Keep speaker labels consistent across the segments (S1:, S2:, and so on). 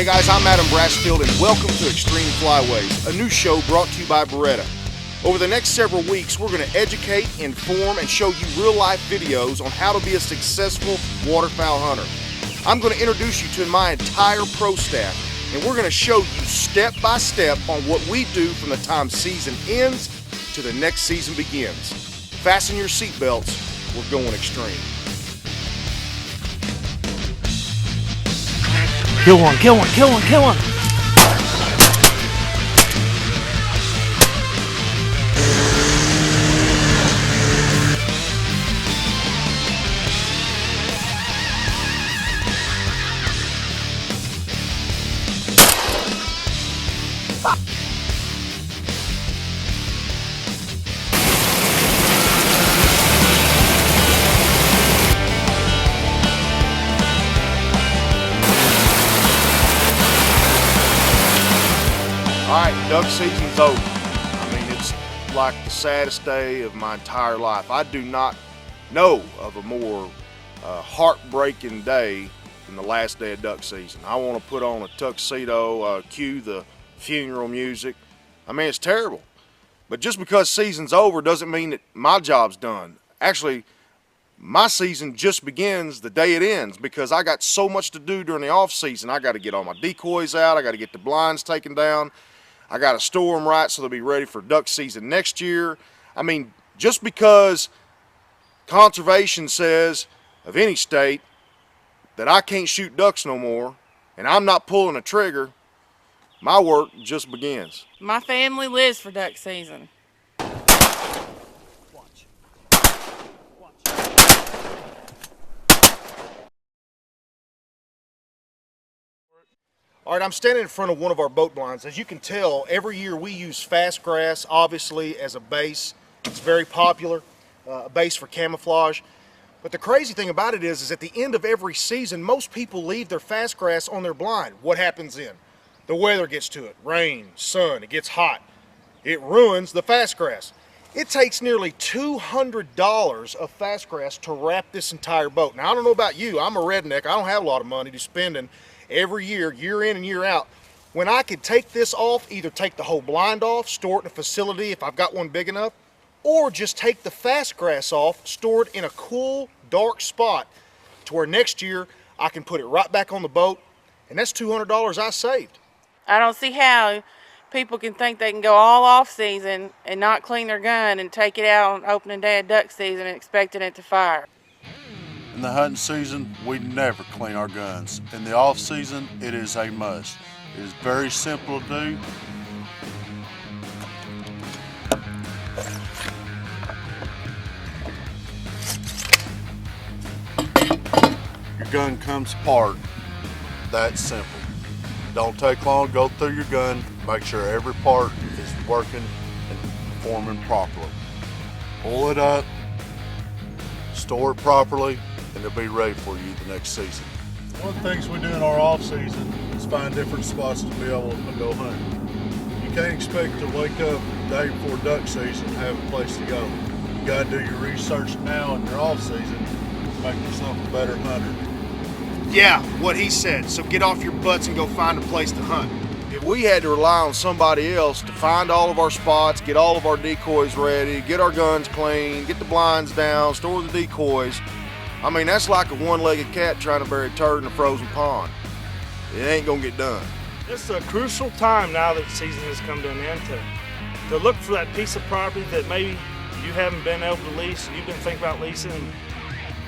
S1: Hey guys, I'm Adam Brassfield and welcome to Xtreme Flyways, a new show brought to you by Beretta. Over the next several weeks, we're going to educate, inform, and show you real-life videos on how to be a successful waterfowl hunter. I'm going to introduce you to my entire pro staff, and we're going to show you step by step on what we do from the time season ends to the next season begins. Fasten your seatbelts, we're going extreme.
S2: Kill one, kill one, kill one, kill one!
S1: Alright, duck season's over. I mean, it's like the saddest day of my entire life. I do not know of a more heartbreaking day than the last day of duck season. I want to put on a tuxedo, cue the funeral music. I mean, it's terrible. But just because season's over doesn't mean that my job's done. Actually, my season just begins the day it ends because I got so much to do during the off season. I got to get all my decoys out. I got to get the blinds taken down. I got to store them right so they'll be ready for duck season next year. I mean, just because conservation says of any state that I can't shoot ducks no more and I'm not pulling a trigger, my work just begins.
S3: My family lives for duck season.
S1: All right, I'm standing in front of one of our boat blinds. As you can tell, every year we use fast grass, obviously, as a base. It's very popular, a base for camouflage. But the crazy thing about it is at the end of every season, most people leave their fast grass on their blind. What happens then? The weather gets to it, rain, sun, it gets hot. It ruins the fast grass. It takes nearly $200 of fast grass to wrap this entire boat. Now, I don't know about you, I'm a redneck, I don't have a lot of money to spend every year, year in and year out. When I could take this off, either take the whole blind off, store it in a facility if I've got one big enough, or just take the fast grass off, store it in a cool, dark spot to where next year I can put it right back on the boat, and that's $200 I saved.
S3: I don't see how people can think they can go all off season and not clean their gun and take it out on opening day of duck season and expecting it to fire.
S4: In the hunting season, we never clean our guns. In the off season, it is a must. It is very simple to do. Your gun comes apart. That's simple. Don't take long to go through your gun. Make sure every part is working and performing properly. Pull it up, store it properly, and it'll be ready for you the next season. One of the things we do in our off season is find different spots to be able to go hunting. You can't expect to wake up the day before duck season and have a place to go. You gotta do your research now in your off season to make yourself a better hunter.
S1: Yeah, what he said, so get off your butts and go find a place to hunt. If we had to rely on somebody else to find all of our spots, get all of our decoys ready, get our guns clean, get the blinds down, store the decoys, I mean, that's like a one-legged cat trying to bury a turd in a frozen pond. It ain't gonna get done.
S2: It's a crucial time now that the season has come to an end to look for that piece of property that maybe you haven't been able to lease and you've been thinking about leasing. And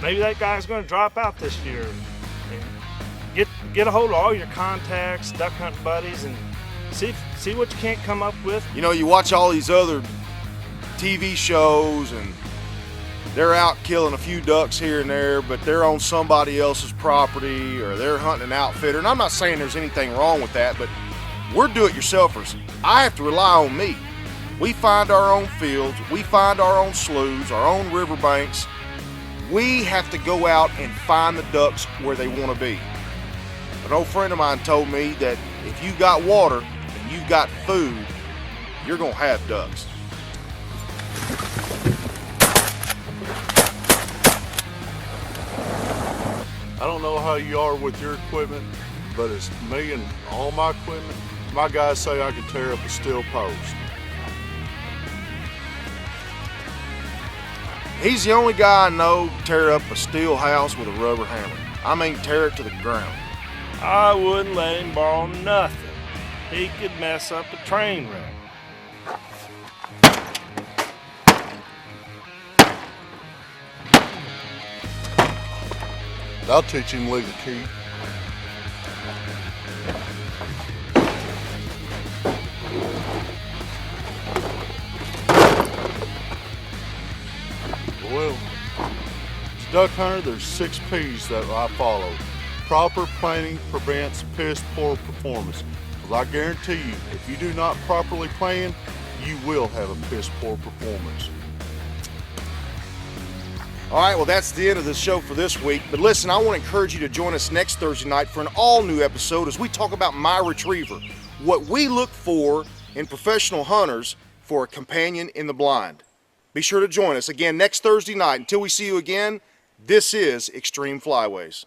S2: maybe that guy's gonna drop out this year. And get a hold of all your contacts, duck hunt buddies, and see what you can't come up with.
S1: You know, you watch all these other TV shows and they're out killing a few ducks here and there, but they're on somebody else's property or they're hunting an outfitter. And I'm not saying there's anything wrong with that, but we're do-it-yourselfers. I have to rely on me. We find our own fields, we find our own sloughs, our own riverbanks. We have to go out and find the ducks where they want to be. An old friend of mine told me that if you got water and you've got food, you're gonna have ducks.
S4: I don't know how you are with your equipment, but it's me and all my equipment. My guys say I can tear up a steel post.
S1: He's the only guy I know tear up a steel house with a rubber hammer. I mean, tear it to the ground.
S2: I wouldn't let him borrow nothing. He could mess up a train wreck.
S4: I'll teach him leave the key. Well, as a duck hunter, there's 6 P's that I follow. Proper planning prevents piss poor performance. Because I guarantee you, if you do not properly plan, you will have a piss poor performance.
S1: All right, well, that's the end of the show for this week. But listen, I want to encourage you to join us next Thursday night for an all-new episode as we talk about my retriever, what we look for in professional hunters for a companion in the blind. Be sure to join us again next Thursday night. Until we see you again, this is Xtreme Flyways.